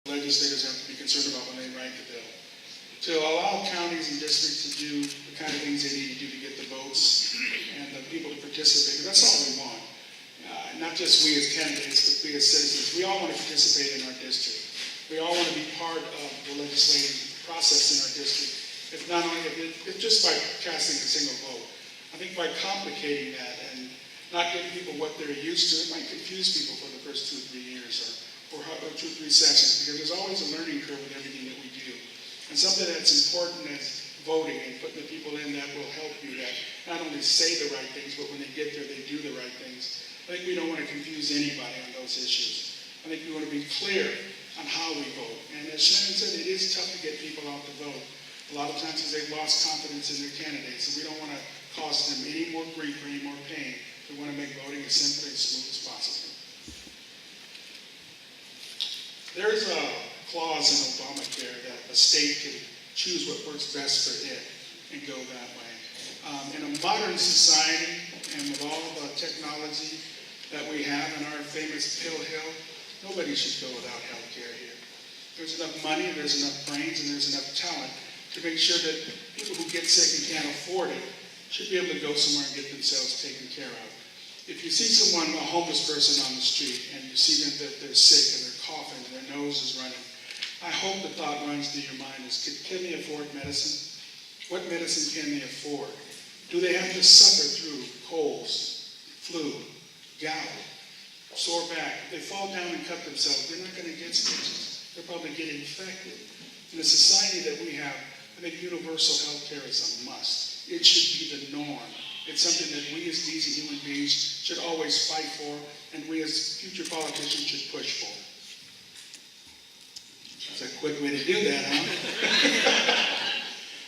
legislators have to be concerned about when they write the bill. To allow counties and districts to do the kind of things they need to do to get the votes and the people to participate, that's all we want. Not just we as candidates, but we as citizens. We all want to participate in our district. We all want to be part of the legislative process in our district. If just by casting a single vote. I think by complicating that and not giving people what they're used to, it might confuse people for the first 2 or 3 years or 2 or 3 sessions, because there's always a learning curve with everything that we do. And something that's important as voting and putting the people in that will help you that not only say the right things, but when they get there, they do the right things. I think we don't want to confuse anybody on those issues. I think we want to be clear on how we vote. And as Shannon said, it is tough to get people out to vote. A lot of times because they've lost confidence in their candidates, and we don't want to cause them any more grief or any more pain. We want to make voting as simple and smooth as possible. There's a clause in Obamacare that a state can choose what works best for it and go that way. In a modern society and with all the technology that we have in our famous pill hill, nobody should go without health care here. There's enough money, there's enough brains, and there's enough talent to make sure that people who get sick and can't afford it should be able to go somewhere and get themselves taken care of. If you see someone, a homeless person on the street, and you see them that they're sick and they're coughing and their nose is running, I hope the thought runs through your mind is, can they afford medicine? What medicine can they afford? Do they have to suffer through colds, flu, gout, sore back? If they fall down and cut themselves, they're not going to get stitches. They're probably getting infected. In the society that we have, I think universal health care is a must. It should be the norm. It's something that we as decent human beings should always fight for, and we as future politicians should push for. That's a quick way to do that, huh?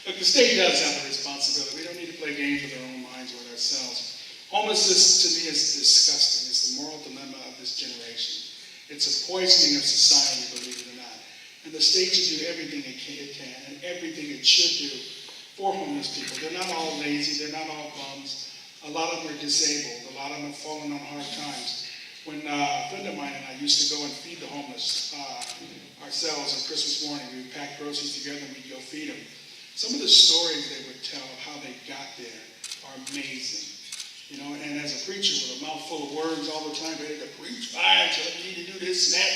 Look, the state does have a responsibility. We don't need to play games with our own minds or with ourselves. Homelessness, to me, is disgusting. It's the moral dilemma of this generation. It's a poisoning of society, believe it or not. And the state should do everything it can and everything it should do for homeless people. They're not all lazy. They're not all bums. A lot of them are disabled. A lot of them have fallen on hard times. When a friend of mine and I used to go and feed the homeless ourselves on Christmas morning, we would pack groceries together and we'd go feed them. Some of the stories they would tell of how they got there are amazing. You know, and as a preacher with a mouthful of words all the time, ready to preach, fire, tell them you need to do this and that.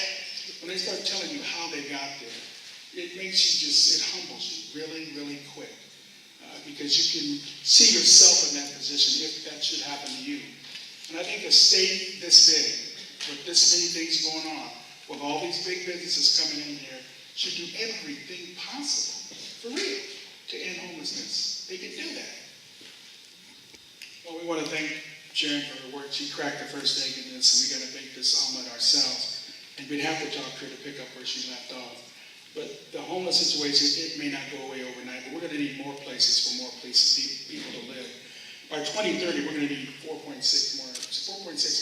When they start telling you how they got there, it makes you it humbles you really, really quick. Because you can see yourself in that position if that should happen to you. And I think a state this big, with this many things going on, with all these big businesses coming in here, should do everything possible, for real, to end homelessness. They can do that. Well, we want to thank Sharon for her work. She cracked the first egg in this, and we got to make this omelet ourselves. And we'd have to talk to her to pick up where she left off. But the homeless situation, it may not go away overnight, but we're going to need more places for more people to live. By 2030, we're going to need 4.6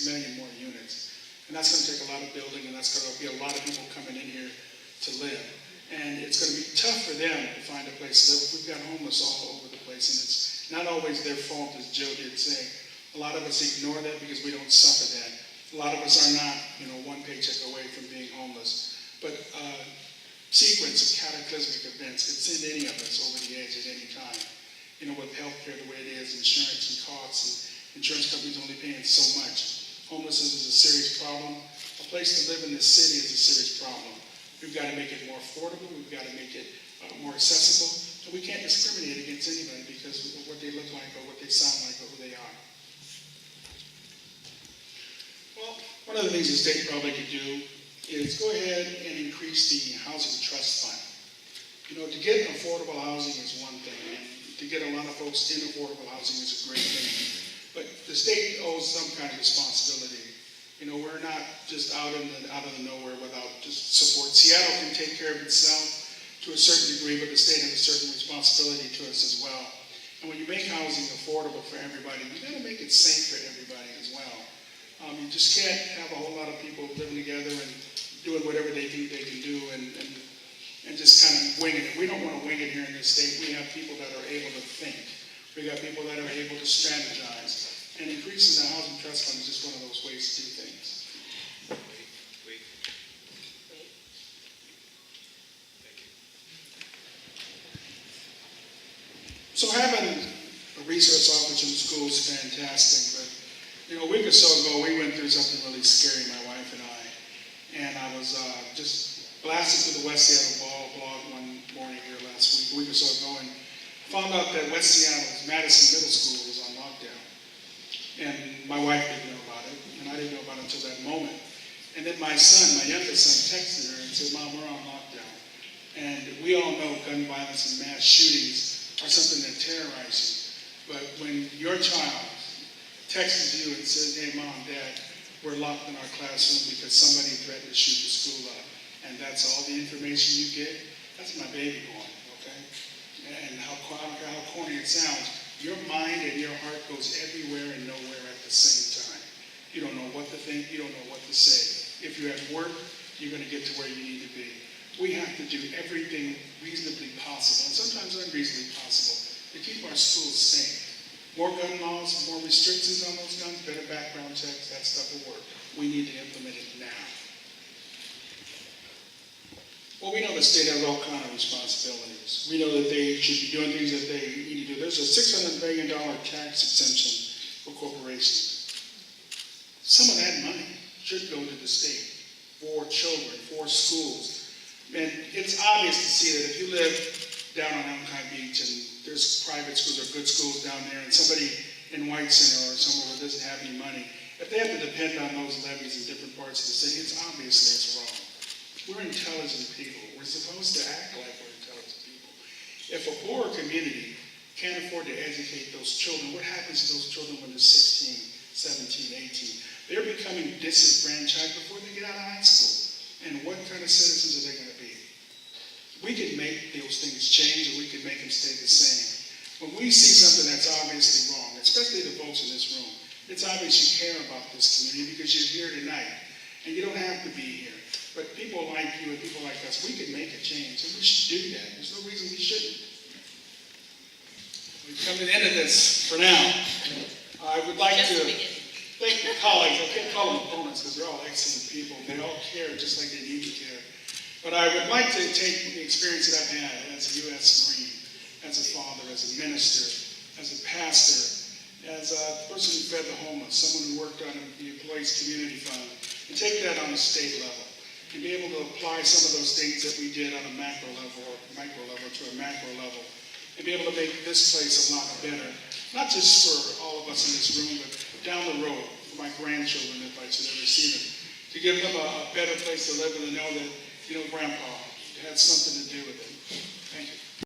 million more units. And that's going to take a lot of building, and that's going to be a lot of people coming in here to live. And it's going to be tough for them to find a place to live. We've got homeless all over the place, and it's not always their fault, as Joe did say. A lot of us ignore that because we don't suffer that. A lot of us are not, one paycheck away from being homeless. But sequence of cataclysmic events could send any of us over the edge at any time. With healthcare the way it is, insurance and costs, and insurance companies only paying so much. Homelessness is a serious problem. A place to live in this city is a serious problem. We've got to make it more affordable. We've got to make it more accessible. And we can't discriminate against anybody because of what they look like or what they sound like or who they are. Well, one of the things the state probably could do is go ahead and increase the housing trust fund. To get affordable housing is one thing, and to get a lot of folks in affordable housing is a great thing. But the state owes some kind of responsibility. We're not just out of the nowhere without just support. Seattle can take care of itself to a certain degree, but the state has a certain responsibility to us as well. And when you make housing affordable for everybody, you got to make it safe for everybody as well. You just can't have a whole lot of people living together and doing whatever they think they can do and just kind of winging it. We don't want to wing it here in this state. We have people that are able to think. We got people that are able to strategize. And increasing the housing trust fund is just one of those ways to do things. So having a resource officer in the school is fantastic, but a week or so ago, we went through something really scary, my wife and I. And I was just blasting through the West Seattle blog one morning here last week or so ago, and found out that West Seattle's Madison Middle School was on lockdown. And my wife didn't know about it, and I didn't know about it until that moment. And then my son, my youngest son, texted her and said, "Mom, we're on lockdown." And we all know gun violence and mass shootings are something that terrorize you. But when your child texts you and says, "Hey, Mom, Dad, we're locked in our classroom because somebody threatened to shoot the school up," and that's all the information you get, that's my baby born, okay? And how corny it sounds, your mind and your heart goes everywhere and nowhere at the same time. You don't know what to think, you don't know what to say. If you're at work, you're going to get to where you need to be. We have to do everything reasonably possible, and sometimes unreasonably possible, to keep our schools safe. More gun laws, more restrictions on those guns, better background checks, that stuff will work. We need to implement it now. Well, we know the state has all kinds of responsibilities. We know that they should be doing things that they need to do. There's a $600 million tax exemption for corporations. Some of that money should go to the state for children, for schools. And it's obvious to see that if you live down on Elmcott Beach and there's private schools or good schools down there and somebody in White Center or somewhere where doesn't have any money, if they have to depend on those levies in different parts of the state, it's wrong. We're intelligent people. We're supposed to act like we're intelligent people. If a poor community can't afford to educate those children, what happens to those children when they're 16, 17, 18? They're becoming disenfranchised before they get out of high school. And what kind of citizens are they going to be? We can make those things change, or we can make them stay the same. When we see something that's obviously wrong, especially the folks in this room, it's obvious you care about this community because you're here tonight. And you don't have to be here. But people like you and people like us, we can make a change, and we should do that. There's no reason we shouldn't. We've come to the end of this for now. I would like to thank the colleagues. I can't call them opponents because they're all excellent people. They all care just like they need to care. But I would like to take the experience that I've had as a U.S. Marine, as a father, as a minister, as a pastor, as a person who fed the homeless, someone who worked on the Employees Community Fund, and take that on a state level, and be able to apply some of those things that we did on a macro level or micro level to a macro level, and be able to make this place a lot better, not just for all of us in this room, but down the road for my grandchildren, if I should ever see them, to give them a better place to live and to know that, Grandpa had something to do with it. Thank you.